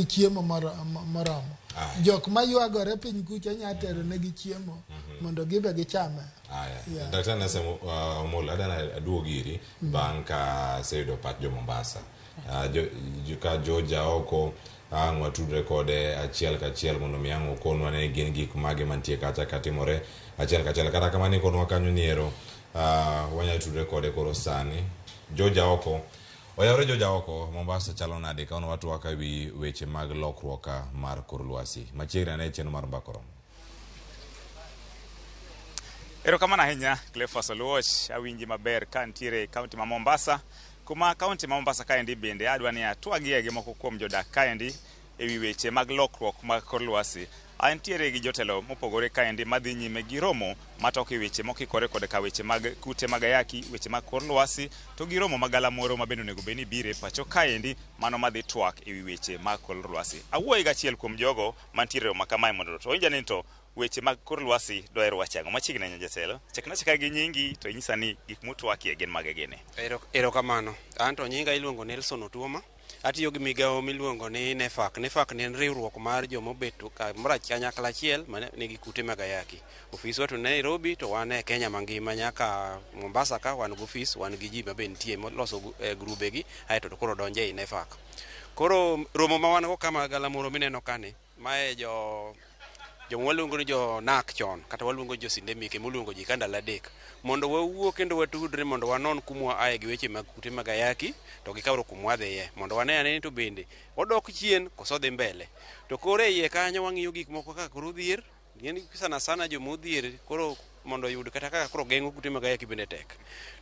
chiemo moromo. Jok ma ywagore piny kucha nyatero negi chiemo mondo gibe gichame. Daktari nasema Omolo adana aduogiri bang' ka seyudo pach jo Mombasa. Ka Joja oko ang' watudre kode achiel kachiel mondo mi ang' okonwa ne gin gik mage mantie kacha katimore achiel kachiel kata kamano ikonwa kanyo niero wanya tudre kode koro sani Joja oko oyawre Joja oko Mombasa chalo nade ka ono watu waka wi weche mag lokruok mar kor lwasi machiegni ne chenro mar Mbakoro. Erokamano ahinya Cleophas Oluoch awinji maber ka ntiere kaunti ma Mombasa kuma kaunti ma Mombasa kaendi bende adwa ni atwagie gi moko kuom jodak kaendi ewi weche mag lokruok mag kor lwasi. Antiere gi jotelo mopogore kaendi madhi nyime gi romo matok e weche mokikore kod ka weche mag kute mag ayaki, weche mag kor lwasi to gi romo magalamoro mabende onego beni bire pacho kaendi mano madhi twak ewi weche mag kor lwasi. Awuoyo gachiel kuom jogo mantiere romo kamae mondo to inja nito weche mag kor lwasi doero wachango machiegni ne jatelo. Chekna cheka gi nyingi to inyisa ni gik mutwakie gin mage gene. Erokamano. Anto nyinga iluongo Nelson Otuoma. Atiyo gi migawo miluongo ni NEFAC. NEFAC ni en riwruok mar joma obedo kanyakla achiel ma nigi kute mag ayaki. Ofis wa to Nairobi to wan e Kenya mangima nyaka Mombasa ka wan gi ofis, wan gi ji mabe nitie moloso grube gi aeto to koro donje ei NEFAC. Koro romo ma wan go kama galamoro mineno kani mae jo waluongo ni jo NAC chon kata waluongo jo sindemike moluongo ji kandala adek mondo wawuo kendo watudre mondo wanon kumwa ae gi weche mag kute mag ayaki to gi kawro kumwa dhiye mondo wane ane to bende odok chien koso dhi mbele to koro e iye kanyo wang'iyo gik moko kaka koro dhier sana jo modhier koro mondo yud kata kaka koro geng'o kute mag ayaki bende tek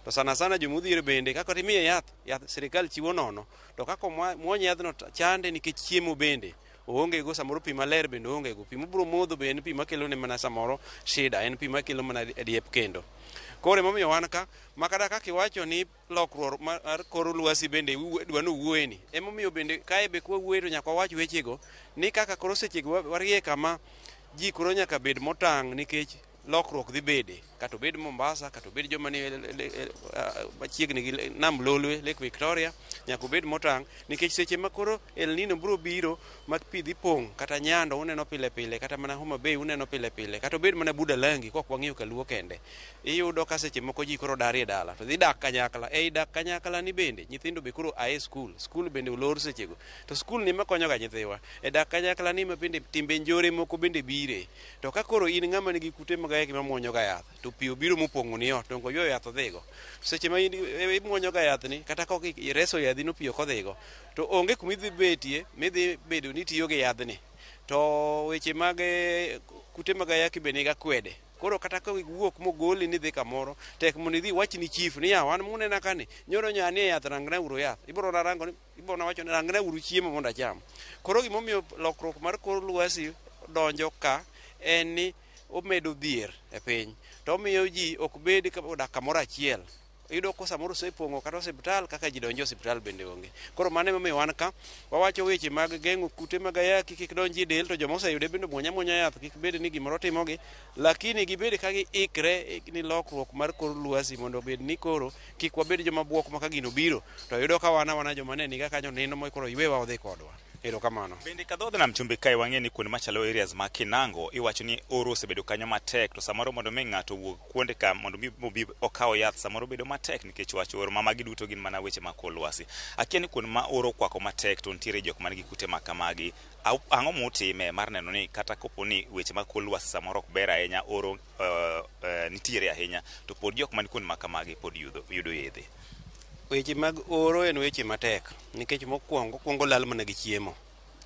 to sana jo modhier bende kaka timiye yath sirikal chiwo nono to kaka muony yadhno chande nikech chiemo bende oonge go samoro pi maler bende oonge go pi mobro modho bende pi makelo ne mana samoro shida en pi makelo mana diep kendo kore momiyo wan ka makada kaka iwacho ni lokruok mar kor lwasi bende dwano wuoyeni emomiyo bende kae be kwa wuoyo to nyaka wach wechego ni kaka koro sechego warie kama ji koro nyaka bed motang' nikech lokruok dhi bede kata obed Mombasa kata obed joma ni machiegni gi nam Lolwe Lake Victoria nyaka obed motang' nikech seche ma koro El Nino biro biro ma pi dhi pong' kata Nyando uneno pile pile kata mana Homa Bay uneno pile pile kata obed mana Budalangi kok wang'iyo Kaluo kende iyudo ka seche moko ji koro darie dala to dhi dak kanyakla dak kanyakla ni bende nyithindo be koro ae skul bende olor sechego to skul ni makonyo ga nyithiwa dak kanyakla ni ma bende timbe njore moko bende bire to ka koro in ng'ama nigi kute mag ayaki mamuonyo ga yath to pi obiro mopong'o ni ot to ngoyo yath odhigo seche ma imuonyo ga yath ni kata kok ireso yadhi no pi ok odhigo to onge kuma idhi betie midhi bedo ni tiyo gi yadhni to weche mag kute mag ayaki be niga kwede koro kata ka wuok mogoli ni dhi kamoro tek mondo idhi wach ni chief ni wan munena kani nyoro nyani e yath rangna uro yath ibro rango ibro na wacho ni rangna uru chiemo mondo acham koro gimomiyo lokruok mar kor lwasi donjo ka en ni omedo dhier e piny to omiyo ji ok bed odak kamoro achiel iyudo ko samoro osepong'o kata osiptal kaka ji donjo osiptal bende onge koro mano emomiyo wan ka wawacho weche mag geng'o kute mag ayaki kik donji e del to joma oseyude bende muonya yath kik bed ni gimoro timogi lakini gibed ka giikre ni lokruok mar kor lwasi mondo obed ni koro kik wabed joma buok ma ka gino biro to yudo ka wana joma ne niga kanyo nindo mo koro ywewa odhi kodwa. Erokamano. Bende kadhodh nam chumbi kae wang'e ni kuonde machalo areas ma Kinango iwacho ni oro osebedo kanyo matek to samoro mondo mi ng'ato wuog kuonde ka mondo mi okaw yath samoro bedo matek nikech wach oro ma magi duto gin mana weche mag kor lwasi. Akia ni kuonde ma oro kwako matek to nitiere jok man gi kute ma kamagi ang'o mutime mar neno ni kata kopo ni weche mag kor lwasi samoro ok ber ahinya oro nitiere ahinya to pod jok man kuonde ma kamagi pod yudo yedhe. Weche mag oro en weche matek nikech mokwongo lal mana gi chiemo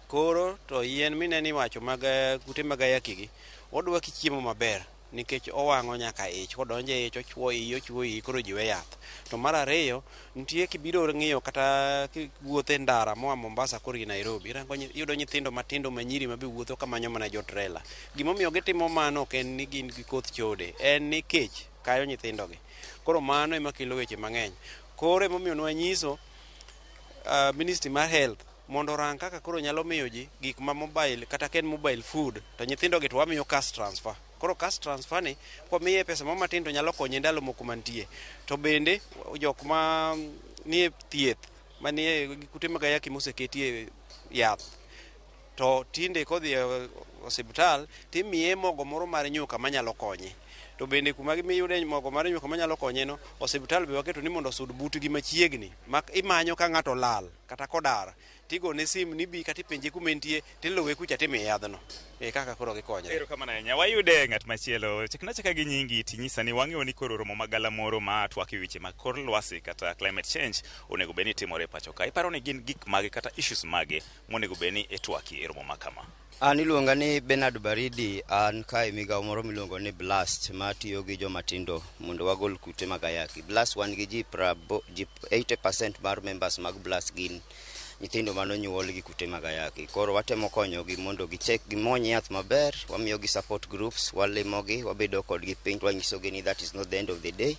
koro to yien mineni wacho mag kute mag ayaki gi odwa ki chiemo maber nikech owang'o nyaka ich kodonje ich ochwo iyi koro jiwe yath to mar ariyo nitie kibiro ng'iyo kata kiwuothe ndara moa Mombasa koro Nairobi yudo nyithindo matindo manyiri mabe wuotho kamanyo mana jo trailer gimomiyo gitimo mano ok en ni gin gi koth chode en ni kech kayo nyithindogi koro mano ema kelo weche mang'eny koro emomiyo nwanyiso Ministry mar Health mondo rang kaka koro nyalo miyo ji gik ma mobile kata ken mobile food to nyithindo gi to wamiyo cash transfer koro cash transfer ni komiye pesa mo matin to nyalo konye ndalo moko mantie to bende jok ma nie thieth manie kute mag ayaki moseketie yath to tinde kodhi e osiptal timiye mogo moro mar nyuka manyalo konye. To bende kuma gimiyude mogo mar nyuka manyalo konye no, osiptal be waketo ni mondo sud butgi machiegni imanyo ka ng'ato lal kata kodar tigone sim ni bi kata ipenje kuma entie tiluwe kucha timiye yadhno. Kaka koro gikonyre. Erokamano ahinya. Wayude ng'at machielo. Chikna chaka gi nyingi tinyisa ni wang'eyo ni koro romo magala moro ma twak weche mag kor lwasi kata climate change onego bed ni timore pacho ka. Iparo ni gin gik mage kata issues mage monego bed ni itwaki e romo makama? An iluonga ni Bernard Baridi, an ka e migawo moro miluongo ni Blast matiyo gi joma tindo mondo wagol kute mag ayaki. Blast wan gi ji 80% mar members mag Blast gin nyithindo manonyuol gi kute mag ayaki. Koro watemo konyogi mondo gimony yath maber, wamiyogi support groups, walimogi, wabedo kodgi piny, wanyisogi ni that is not the end of the day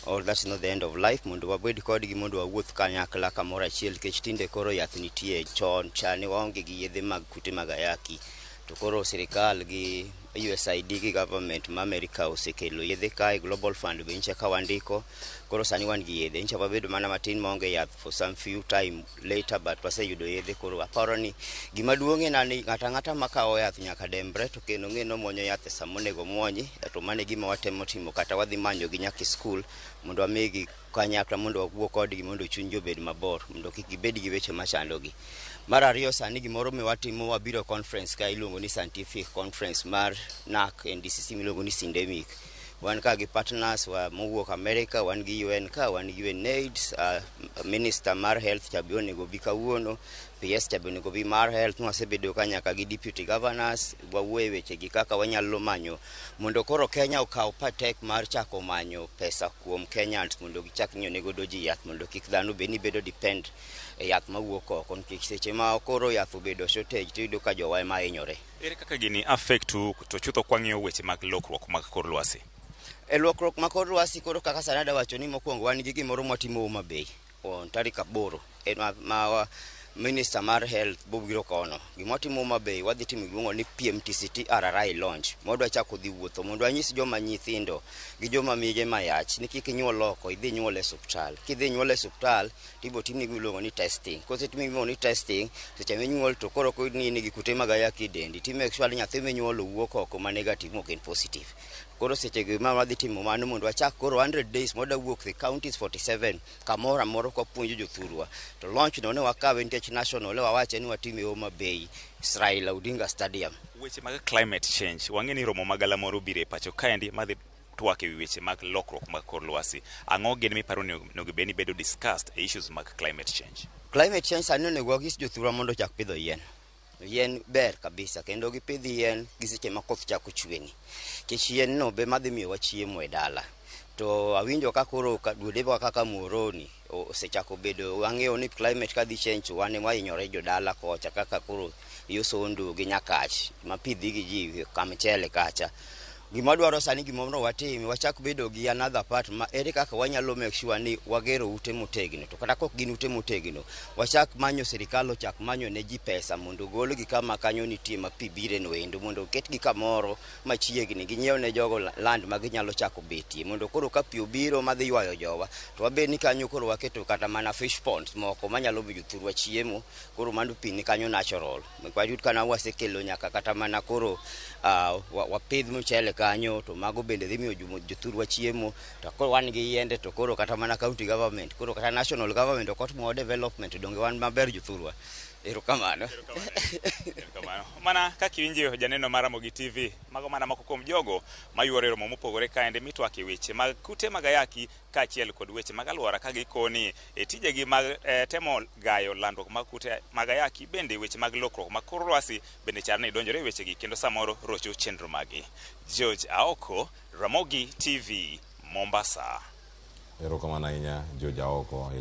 or that's not the end of life, mondo wabed kodgi mondo wawuoth kanyakla kamoro achiel, kech tinde koro yath nitie. Chon chane waonge gi yedhe mag kute mag ayaki, to koro sirikal gi USAID gi government ma America osekelo yedhe kae, Global Fund be nche ka wandiko, koro sani wan gi yedhe. Nche wabedo mana matin maonge yath for some few time later, but waseyudo yedhe. Koro aparo ni gima duong' en ni ng'ata makawo yath nyaka dembre, to kendo ng'e no muonyo yath e samonego muonyi, to mane gima watemo timo, kata wadhi manyo gi nyaka school mondo amigi kanyakla mondo wawuo kodgi mondo chuny obed mabor, mondo kik gibed gi weche machandogi. Mar ariyo, sani gimoro miwatimo, wabiro conference ka iluongo ni scientific conference mar NAC NDCC miluongo ni Syndemic. Wan ka gi partners mowuok America, wan gi UN ka, wan gi UNAIDS, Minister mar Health chabe onego bi kawuono, PS chabe onego bi mar Health. Wasebedo ka nyaka gi Deputy Governors, wawuoye weche gi kaka wanyalo manyo mondo koro Kenya okaw patek mar chako manyo pesa kuom Kenyans mondo gichak nyone godo ji yath, mondo kik dhano be ni bedo depend e yath mawuok oko, nikech seche ma koro yath obedo shortage tiyudo ka jowa ema hinyore. Ere kaka gini affect to chutho kwang'iyo weche mag lokruok mag kor lwasi? E lokruok ma kor lwasi koro kaka sanada wacho ni mokwongo wan gi gimoro matimo Homa Bay on tarik 8 en ma Minister mar Health bobiro kono. Gimotimo Homa Bay wadhi timo giluongo ni PMTCT RRI launch, modwa chako dhi wuotho mondo anyis joma nyithindo gi joma mige mayach ni kik nyuol oko, idhi nyuol e osiptal. Kidhi nyuol e osiptal tibo timni giluongo ni testing. Kosetimi giluongo ni testing, seche minyuol to koro kodni ni gi kute mag ayaki dendi, ti make sure nyathi minyuolo wuok oko ma negative mok en positive. Koro seche gima wadhi timo mano mondo wachak koro 100 days moda wuok the counties 47 kamora moro kwa puonjo jothurwa. To launch no ne wakawe nikech national le wawache ni watime Homa Bay Raila Odinga Stadium. Weche mag climate change wang'e ni romo magala moro bire pacho kaendi madhi twak e weche mag lokruok mag kor lwasi. Ang'o gin miparo ni onego bed ni bedo discussed e issues mag climate change? Climate change sani onego wagis jothurwa mondo chak pidho yien. Yien ber kabisa, kendo gipidh yien gi seche ma koth chako chweni. Kech yien no be madhi miyo wachiemo e dala. To awinjo ka koro duodeba kaka Muhoroni osechako bedo, wang'eyo ni climate kadhi change wan ema wahinyore jodala kocha, kaka koro yo Sondu gi Nyakach ma pidhi gi ji Kamchele kacha. Gima dwaro sani gimoro watimi, wachak bedo gi another part ma ere kaka wanyalo make sure ni wagero ute motegno. To kata kok gin ute motegno, wachak manyo sirikal ochak manyo ne ji pesa mondo gol gi kama kanyo nitie ma pi bire no endo, mondo ket gi kamoro machiegni, ginyiew ne jogo land ma ginyalo chako betie, mondo koro ka pi obiro madhi ywayo jowa to wabed ni kanyo koro waketo kata mana fish ponds moko manyalo miyo jothurwa chiemo. Koro mando pi ni kanyo natural. Wayud kana wasekelo nyaka kata mana koro wapidh mchele kanyo, to mago bende dhi miyo jothurwa chiemo. To koro wan gi yiende, to koro kata mana county government, koro kata national government okotimo development, donge wan maber jothurwa. Erokamano. Mana kaka iwinjo janeno mar Ramogi TV, mago mana moko kuom jogo mayuoro romo mopogore kaende mitwake weche mag kute mag ayaki kaachiel kod weche mag alwora ka gikoni e tijegi mag temo gayo landruok mag kute mag ayaki, bende weche mag lokruok mag kor lwasi bende chal ni donjore wechegi kendo samoro rocho chenro magi. George Aoko, Ramogi TV, Mombasa. Erokamano ahinya George Aoko.